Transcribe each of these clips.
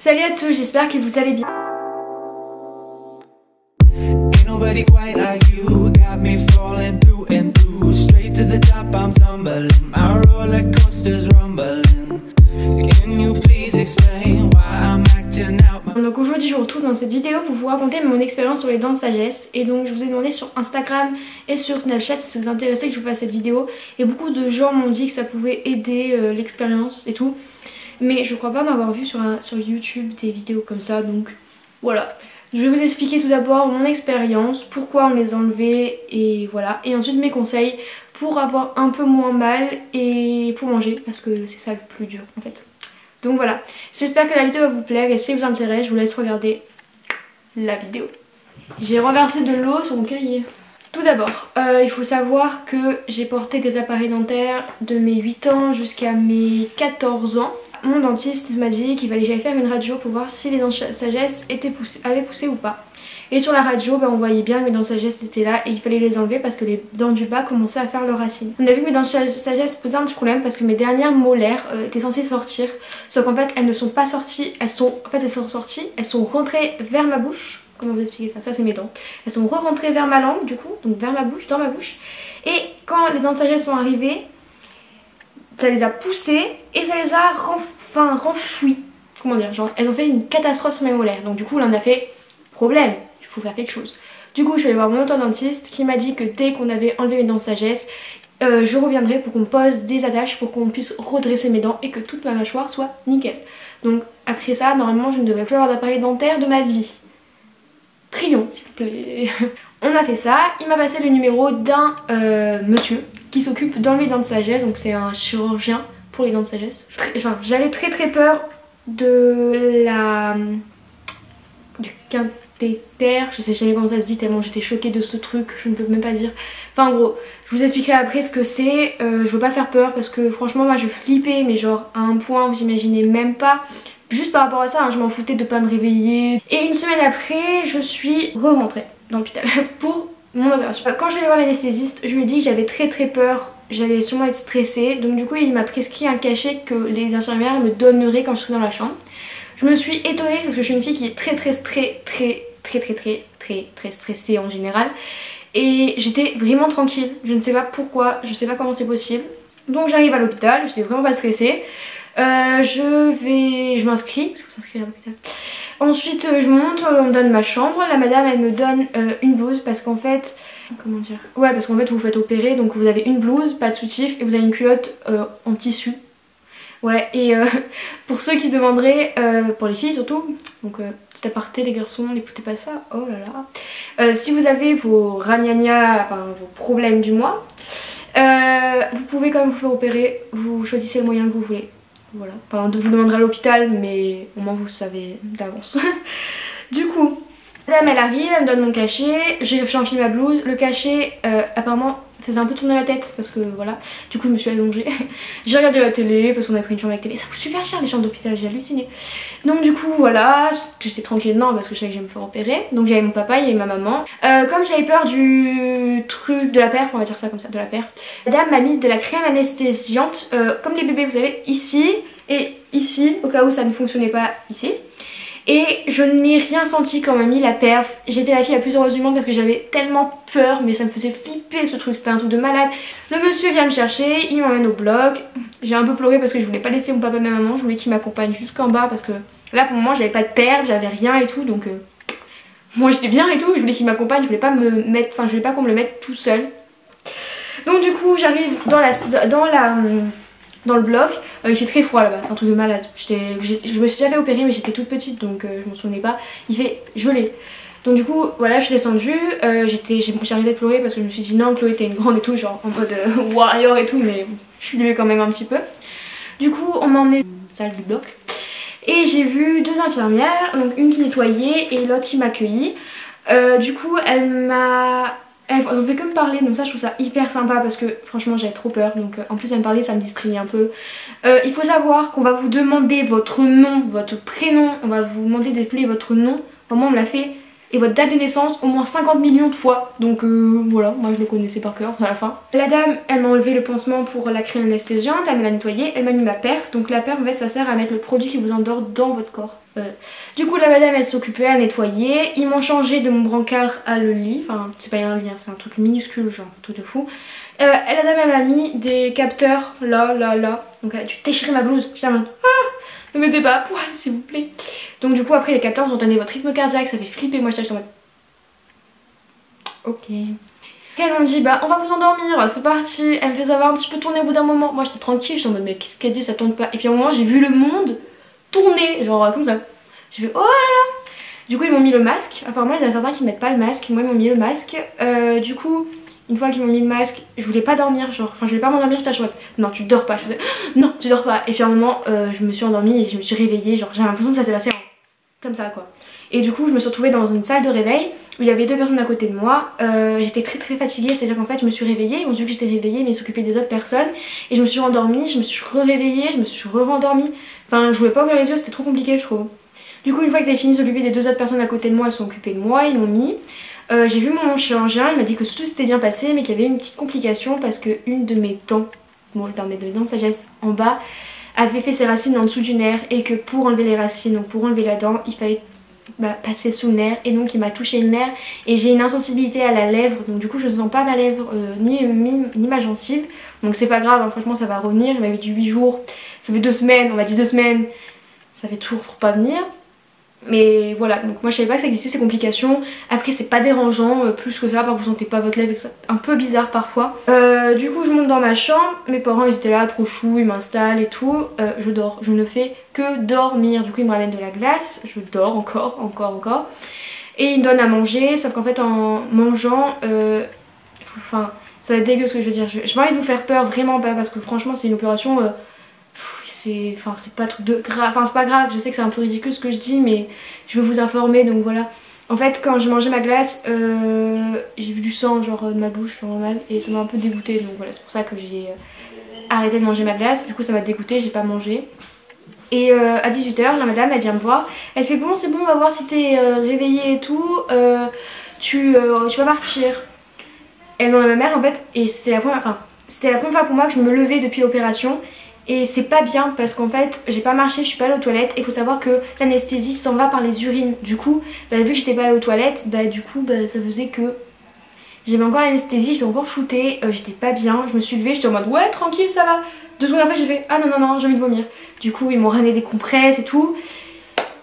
Salut à tous, j'espère que vous allez bien. Donc aujourd'hui je vous retrouve dans cette vidéo pour vous raconter mon expérience sur les dents de sagesse. Et donc je vous ai demandé sur Instagram et sur Snapchat si ça vous intéressait que je vous fasse cette vidéo. Et beaucoup de gens m'ont dit que ça pouvait aider l'expérience et tout. Mais je crois pas en avoir vu sur YouTube des vidéos comme ça, donc voilà. Je vais vous expliquer tout d'abord mon expérience, pourquoi on les a enlevés et voilà. Et ensuite mes conseils pour avoir un peu moins mal et pour manger, parce que c'est ça le plus dur en fait. Donc voilà, j'espère que la vidéo va vous plaire et si elle vous intéresse, je vous laisse regarder la vidéo. J'ai renversé de l'eau sur mon cahier. Tout d'abord, il faut savoir que j'ai porté des appareils dentaires de mes 8 ans jusqu'à mes 14 ans. Mon dentiste m'a dit qu'il fallait que j'aille faire une radio pour voir si les dents de sagesse avaient poussé ou pas. Et sur la radio, on voyait bien que mes dents de sagesse étaient là et il fallait les enlever parce que les dents du bas commençaient à faire leurs racines. On a vu que mes dents de sagesse posaient un petit problème parce que mes dernières molaires étaient censées sortir. Sauf qu'en fait, elles ne sont pas sorties, elles sont sorties, elles sont rentrées vers ma bouche. Comment vous expliquer ça? Ça c'est mes dents. Elles sont re-rentrées vers ma langue du coup, donc vers ma bouche, dans ma bouche. Et quand les dents de sagesse sont arrivées, ça les a poussées et ça les a renfouies. Comment dire, genre elles ont fait une catastrophe sur mes molaires. Donc du coup là on a fait problème, il faut faire quelque chose. Du coup je suis allée voir mon orthodontiste qui m'a dit que dès qu'on avait enlevé mes dents de sagesse, je reviendrai pour qu'on pose des attaches pour qu'on puisse redresser mes dents et que toute ma mâchoire soit nickel. Donc après ça normalement je ne devrais plus avoir d'appareil dentaire de ma vie. Prions s'il vous plaît. On a fait ça, il m'a passé le numéro d'un monsieur qui s'occupe d'enlever les dents de sagesse, donc c'est un chirurgien pour les dents de sagesse. J'avais très peur du cathéter, je sais jamais comment ça se dit tellement j'étais choquée de ce truc, je ne peux même pas dire. Enfin en gros, je vous expliquerai après ce que c'est, je veux pas faire peur parce que franchement moi je flippais mais genre à un point vous imaginez même pas. Juste par rapport à ça, hein, je m'en foutais de pas me réveiller. Et une semaine après, je suis re-rentrée dans l'hôpital pour mon opération. Quand je vais voir l'anesthésiste, je lui ai dit que j'avais très très peur, j'allais sûrement être stressée. Donc du coup, il m'a prescrit un cachet que les infirmières me donneraient quand je serais dans la chambre. Je me suis étonnée parce que je suis une fille qui est très stressée en général. Et j'étais vraiment tranquille, je ne sais pas pourquoi, je sais pas comment c'est possible. Donc j'arrive à l'hôpital, j'étais vraiment pas stressée. Je m'inscris, parce qu'il faut s'inscrire à l'hôpital. Ensuite je monte, on me donne ma chambre, la madame elle me donne une blouse parce qu'en fait, comment dire, ouais parce qu'en fait vous vous faites opérer donc vous avez une blouse, pas de soutif et vous avez une culotte en tissu. Ouais et pour ceux qui demanderaient, pour les filles surtout, donc petit aparté les garçons, n'écoutez pas ça, oh là là. Si vous avez vos ragnagnas, enfin vos problèmes du mois, vous pouvez quand même vous faire opérer, vous choisissez le moyen que vous voulez. Voilà, enfin vous demanderez à l'hôpital mais au moins vous savez d'avance. Du coup, la dame elle arrive, elle me donne mon cachet, j'enfile ma blouse, le cachet apparemment faisait un peu tourner la tête parce que voilà, du coup je me suis allongée. J'ai regardé la télé parce qu'on a pris une chambre avec télé, ça coûte super cher les chambres d'hôpital, j'ai halluciné. Donc du coup voilà, j'étais tranquille non parce que je savais que j'allais me faire opérer, donc j'avais mon papa et ma maman. Comme j'avais peur du truc, de la perf, on va dire ça comme ça, de la perf, la dame m'a mis de la crème anesthésiante, comme les bébés vous savez, ici et ici, au cas où ça ne fonctionnait pas ici. Et je n'ai rien senti quand on m'a mis la perf. J'étais la fille la plus heureuse du monde parce que j'avais tellement peur, mais ça me faisait flipper ce truc, c'était un truc de malade. Le monsieur vient me chercher, il m'emmène au bloc. J'ai un peu pleuré parce que je voulais pas laisser mon papa et ma maman, je voulais qu'ils m'accompagnent jusqu'en bas parce que là pour le moment j'avais pas de perf, j'avais rien et tout, donc moi j'étais bien et tout, je voulais qu'ils m'accompagnent, je voulais pas me mettre, enfin je voulais pas qu'on me le mette tout seul. Donc du coup j'arrive dans le bloc, il fait très froid là-bas, c'est un truc de malade. Je me suis déjà fait opérer mais j'étais toute petite donc je m'en souvenais pas. Il fait gelé. Donc du coup voilà je suis descendue, j'ai arrêté de pleurer parce que je me suis dit non Chloé t'es une grande et tout, genre en mode warrior et tout, mais je suis levée quand même un petit peu. Du coup on m'a emmenée dans la salle du bloc et j'ai vu deux infirmières, donc une qui nettoyait et l'autre qui m'accueillit. Du coup elles ont fait que me parler, donc ça je trouve ça hyper sympa parce que franchement j'avais trop peur, donc en plus elle me parlait ça me distrayait un peu. Il faut savoir qu'on va vous demander votre nom, votre prénom, on va vous demander d'appeler votre nom, enfin, moi on me l'a fait, et votre date de naissance au moins 50 millions de fois, donc voilà, moi je le connaissais par cœur à la fin. La dame elle m'a enlevé le pansement pour la crème anesthésiante, elle me l'a nettoyé, elle m'a mis ma perf, donc la perf en fait ça sert à mettre le produit qui vous endort dans votre corps. Du coup la madame elle s'occupait à nettoyer, ils m'ont changé de mon brancard à le lit, enfin c'est pas un lit, hein, c'est un truc minuscule genre, un truc de fou. La dame elle m'a mis des capteurs là, donc elle a dû déchirer ma blouse, j'étais en mode ne mettez pas à poil s'il vous plaît. Donc du coup après les capteurs ont donné votre rythme cardiaque, ça fait flipper, moi j'étais en mode ok. Elles m'ont dit bah on va vous endormir, c'est parti. Elle me fait savoir un petit peu tourner au bout d'un moment. Moi j'étais tranquille, j'étais en mode mais qu'est-ce qu'elle dit, ça tourne pas. Et puis à un moment j'ai vu le monde tourner, genre comme ça. J'ai fait oh là là. Du coup ils m'ont mis le masque, apparemment il y en a certains qui mettent pas le masque, moi ils m'ont mis le masque. Du coup une fois qu'ils m'ont mis le masque, je voulais pas dormir, genre, enfin je voulais pas m'endormir, j'étais en mode non tu dors pas, je faisais non tu dors pas. Et puis à un moment je me suis endormie et je me suis réveillée, genre j'avais l'impression que ça s'est passé comme ça quoi. Et du coup je me suis retrouvée dans une salle de réveil où il y avait 2 personnes à côté de moi. J'étais très fatiguée, c'est à dire qu'en fait je me suis réveillée, ils ont vu que j'étais réveillée mais ils s'occupaient des autres personnes. Et je me suis endormie, je me suis réveillée, je me suis rendormie. Enfin je pouvais pas ouvrir les yeux, c'était trop compliqué je trouve. Du coup une fois qu'ils avaient fini de s'occuper des 2 autres personnes à côté de moi, ils se sont occupés de moi, ils m'ont mis. J'ai vu mon chirurgien, il m'a dit que tout s'était bien passé mais qu'il y avait une petite complication parce que une de mes dents, bon de mes dents de sagesse en bas, avait fait ses racines en dessous du nerf et que pour enlever les racines, donc pour enlever la dent, il fallait passer sous le nerf et donc il m'a touché le nerf et j'ai une insensibilité à la lèvre, donc du coup je ne sens pas ma lèvre ni ma gencive, donc c'est pas grave, hein, franchement ça va revenir. Il m'avait dit 8 jours, ça fait 2 semaines, on m'a dit 2 semaines, ça fait toujours pas venir. Mais voilà, donc moi je savais pas que ça existait ces complications. Après c'est pas dérangeant, plus que ça, vous sentez pas votre lèvre, c'est un peu bizarre parfois. Du coup je monte dans ma chambre, mes parents ils étaient là trop chou, ils m'installent et tout. Je dors, je ne fais que dormir. Du coup ils me ramènent de la glace, je dors encore. Et ils me donnent à manger, sauf qu'en fait en mangeant, enfin ça va être dégueu ce que je veux dire. J'ai pas envie de vous faire peur, vraiment pas, parce que franchement c'est une opération... c'est pas trop de grave, enfin c'est pas grave, je sais que c'est un peu ridicule ce que je dis mais je veux vous informer donc voilà. En fait quand je mangeais ma glace j'ai vu du sang genre de ma bouche normal et ça m'a un peu dégoûté, donc voilà c'est pour ça que j'ai arrêté de manger ma glace, du coup ça m'a dégoûté, j'ai pas mangé. Et à 18 h la madame elle vient me voir, elle fait bon c'est bon on va voir si t'es réveillée et tout, tu vas partir. Elle demande à ma mère en fait et c'était la première fois pour moi que je me levais depuis l'opération. Et c'est pas bien parce qu'en fait j'ai pas marché, je suis pas allée aux toilettes et il faut savoir que l'anesthésie s'en va par les urines. Du coup vu que j'étais pas allée aux toilettes, ça faisait que j'avais encore l'anesthésie, j'étais encore shootée, j'étais pas bien, je me suis levée, j'étais en mode ouais tranquille ça va. 2 secondes après j'ai fait ah non j'ai envie de vomir. Du coup ils m'ont ramené des compresses et tout.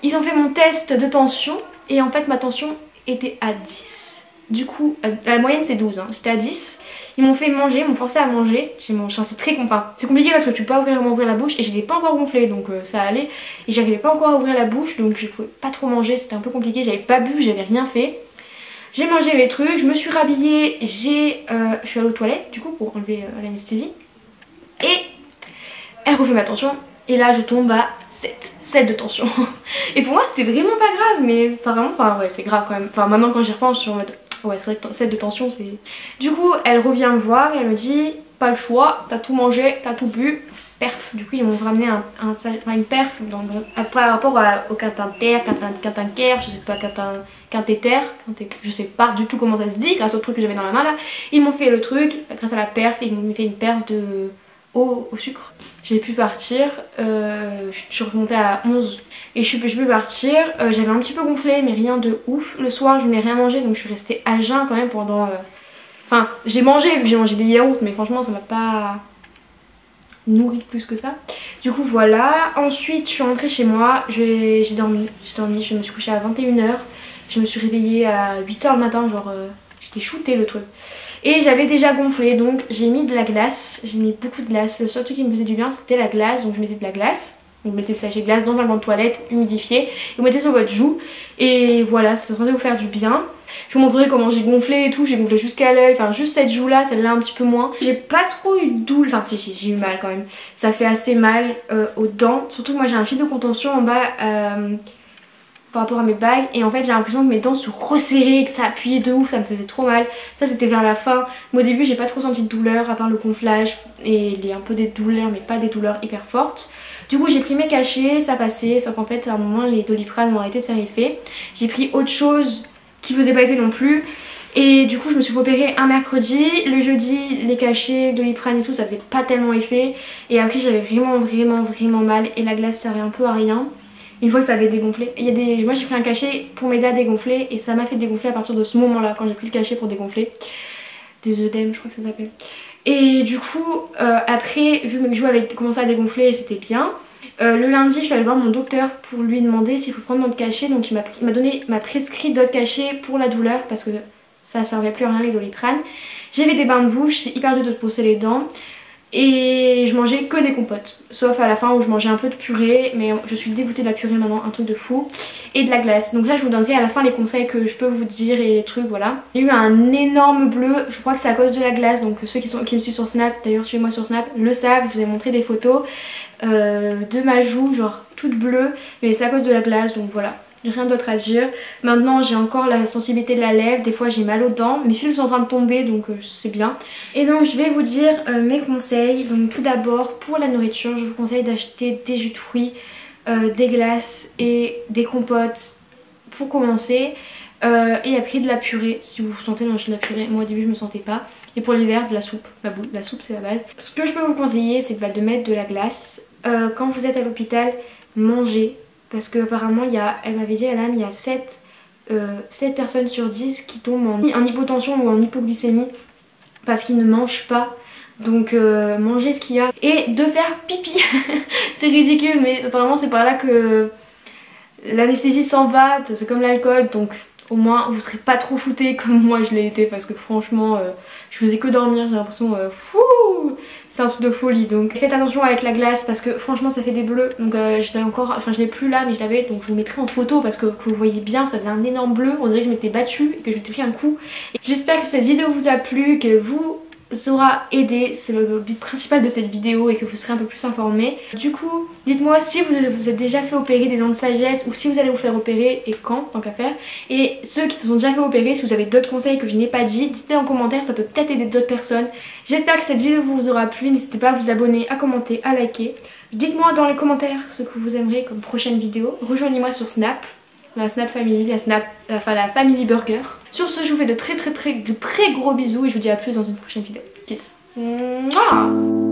Ils ont fait mon test de tension et en fait ma tension était à 10. Du coup la moyenne c'est 12 hein. J'étais à 10. Ils m'ont fait manger, ils m'ont forcé à manger. J'ai mangé, c'est très c'est compliqué parce que tu peux pas vraiment ouvrir la bouche et j'étais pas encore gonflée donc ça allait. Et j'arrivais pas encore à ouvrir la bouche donc je pouvais pas trop manger, c'était un peu compliqué, j'avais pas bu, j'avais rien fait. J'ai mangé mes trucs, je me suis rhabillée, je suis allée aux toilettes du coup pour enlever l'anesthésie. Et elle refait ma tension et là je tombe à 7 de tension. Et pour moi c'était vraiment pas grave mais apparemment, ouais c'est grave quand même. Enfin maintenant quand j'y repense je suis en mode... Ouais c'est vrai que 7 de tension c'est... Du coup elle revient me voir et elle me dit pas le choix, t'as tout mangé, t'as tout bu, perf. Du coup ils m'ont ramené une perf par rapport au cathéter, je sais pas, cathéter, je sais pas du tout comment ça se dit grâce au truc que j'avais dans la main là. Ils m'ont fait le truc, grâce à la perf, ils m'ont fait une perf de eau au sucre. J'ai pu partir, je suis remontée à 11 et je peux partir. J'avais un petit peu gonflé mais rien de ouf. Le soir je n'ai rien mangé donc je suis restée à jeun quand même pendant... Enfin j'ai mangé vu que j'ai mangé des yaourts mais franchement ça m'a pas nourri plus que ça. Du coup voilà, ensuite je suis rentrée chez moi, j'ai dormi, je me suis couchée à 21 h. Je me suis réveillée à 8 h le matin, genre j'étais shootée le truc. Et j'avais déjà gonflé donc j'ai mis de la glace, j'ai mis beaucoup de glace. Le seul truc qui me faisait du bien c'était la glace, donc je mettais de la glace. Vous mettez le sachet de glace dans un gant de toilette humidifié et vous mettez sur votre joue et voilà, ça semblait vous faire du bien. Je vous montrerai comment j'ai gonflé et tout, j'ai gonflé jusqu'à l'œil, enfin juste cette joue là, celle-là un petit peu moins. J'ai pas trop eu de douleur, enfin si j'ai eu mal quand même, ça fait assez mal aux dents, surtout que moi j'ai un fil de contention en bas par rapport à mes bagues et en fait j'ai l'impression que mes dents se resserraient, que ça appuyait de ouf, ça me faisait trop mal. Ça c'était vers la fin, mais au début j'ai pas trop senti de douleur à part le gonflage et un peu des douleurs mais pas des douleurs hyper fortes. Du coup j'ai pris mes cachets, ça passait, sauf qu'en fait à un moment les Doliprane ont arrêté de faire effet. J'ai pris autre chose qui faisait pas effet non plus et du coup je me suis fait opérer un mercredi. Le jeudi les cachets, Doliprane et tout ça faisait pas tellement effet et après j'avais vraiment mal et la glace servait un peu à rien. une fois que ça avait dégonflé. Moi j'ai pris un cachet pour m'aider à dégonfler et ça m'a fait dégonfler à partir de ce moment là quand j'ai pris le cachet pour dégonfler. Des œdèmes je crois que ça s'appelle. Et du coup après vu que mes joues avaient commencé à dégonfler c'était bien. Le lundi je suis allée voir mon docteur pour lui demander s'il faut prendre d'autres cachets. Donc il m'a prescrit d'autres cachets pour la douleur parce que ça servait plus à rien les Doliprane. J'ai fait des bains de bouche, c'est hyper dur de te brosser les dents. Et je mangeais que des compotes, sauf à la fin où je mangeais un peu de purée, mais je suis dégoûtée de la purée maintenant, un truc de fou, et de la glace. Donc là je vous donnerai à la fin les conseils que je peux vous dire et les trucs, voilà. J'ai eu un énorme bleu, je crois que c'est à cause de la glace, donc ceux qui me suivent sur Snap, d'ailleurs suivez-moi sur Snap, le savent, je vous ai montré des photos de ma joue, genre toute bleue, mais c'est à cause de la glace, donc voilà. Rien d'autre à dire. Maintenant j'ai encore la sensibilité de la lèvre, des fois j'ai mal aux dents, mes fils sont en train de tomber donc c'est bien. Et donc je vais vous dire mes conseils. Donc tout d'abord pour la nourriture je vous conseille d'acheter des jus de fruits, des glaces et des compotes pour commencer. Et après de la purée si vous vous sentez manger de la purée. Moi au début je me sentais pas. Et pour l'hiver de la soupe, la soupe c'est la base. Ce que je peux vous conseiller c'est de mettre de la glace. Quand vous êtes à l'hôpital, mangez. Parce qu'apparemment, elle m'avait dit, Adam, il y a 7 personnes sur 10 qui tombent en hypotension ou en hypoglycémie parce qu'ils ne mangent pas. Donc mangez ce qu'il y a. Et de faire pipi. C'est ridicule, mais apparemment c'est par là que l'anesthésie s'en va. C'est comme l'alcool, donc au moins vous serez pas trop shooté comme moi je l'ai été. Parce que franchement, je faisais que dormir, j'ai l'impression, fou, c'est un truc de folie. Donc faites attention avec la glace parce que franchement ça fait des bleus. Donc je l'ai plus là mais je l'avais, donc je vous mettrai en photo parce que vous voyez bien, ça faisait un énorme bleu. On dirait que je m'étais battue et que je m'étais pris un coup. J'espère que cette vidéo vous a plu, que vous aura aidé, c'est le but principal de cette vidéo et que vous serez un peu plus informés. Du coup, dites-moi si vous êtes déjà fait opérer des dents de sagesse ou si vous allez vous faire opérer et quand, tant qu'à faire. Et ceux qui se sont déjà fait opérer, si vous avez d'autres conseils que je n'ai pas dit, dites-les en commentaire, ça peut peut-être aider d'autres personnes. J'espère que cette vidéo vous aura plu, n'hésitez pas à vous abonner, à commenter, à liker. Dites-moi dans les commentaires ce que vous aimeriez comme prochaine vidéo. Rejoignez-moi sur Snap. La Snap Family, la Family Burger. Sur ce, je vous fais de très gros bisous et je vous dis à plus dans une prochaine vidéo. Kiss. Mouah.